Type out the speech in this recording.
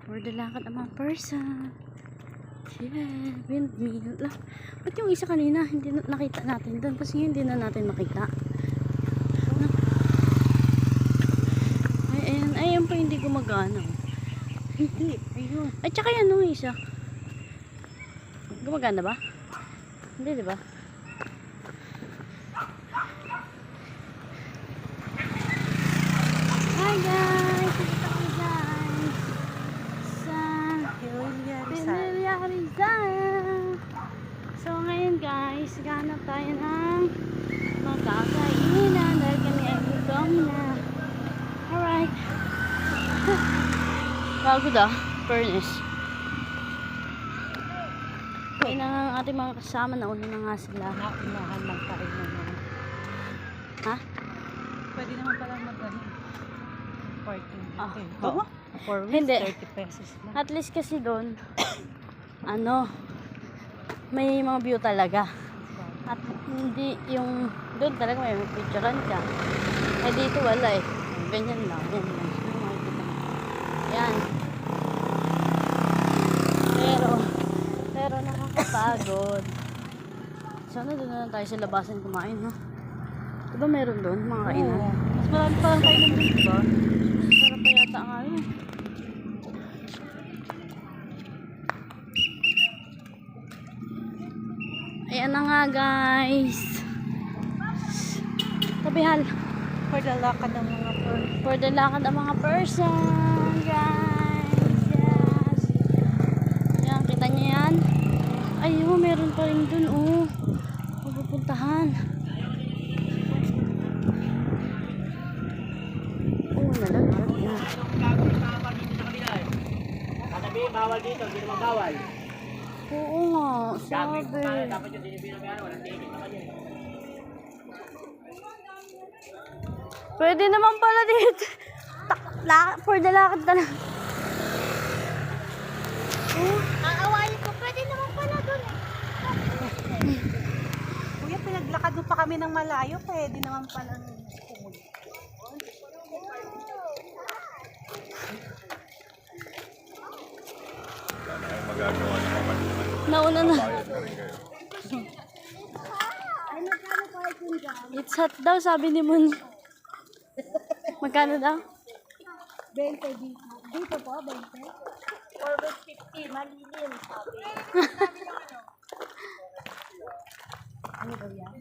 For the lakad ng mga person. Yeah, windmill lang. Ba't yung isa kanina hindi nakita natin doon? Kasi hindi na natin makita. No? Ay, ayan pa hindi gumagana. Hindi, ayun. Ay, tsaka yan nung isa. Gumagana ba? Hindi, di ba? Hi guys! Dito kami guys sa Pililla Rizal. So ngayon guys, ganap tayo ng magkakainan dahil kami ay gutom na. Alright. Pagod furnace. Kain na ang ating mga kasama, nauna na nga sila. Naunahan lang tayo naman. Ha? Pwede naman pala mag-ano. Parking. Oo. For Hindi. 30 pesos lang. At least kasi doon, ano, may mga view talaga. At hindi yung, doon talaga may picturean ka. Eh dito wala eh. Ganyan lang. Yan lang. Yan. Pero nakakapagod. Sana doon na lang tayo sa labasan kumain, no? Diba meron doon mga kainan? Oo. Mas marami pa lang kainan doon, diba? Sarap pa yata nga yun. Ayan na nga guys. Tabihal. For the lakad ng mga person. For the lakad ng mga person, guys. Yes. Yan, kita niyo yan? Ayun, meron pa rin dun, oh. Pupuntahan. Oh, nalaglag na. Katabi, bawal dito, hindi naman bawal. Oo nga, sabi. Dapat yung dinibinagano, walang tingin naman yun. Pwede naman pala dito. For the lakad talaga. Aawayin ko, pwede naman pala doon eh. Kuya, pinaglakad mo pa kami ng malayo, pwede naman pala pumunta. Nauna na. It's hot daw, sabi ni Moon. Magkano daw? 20 dito. Dito po, 20. Or 50, malilim, sabi. Ano ba yan?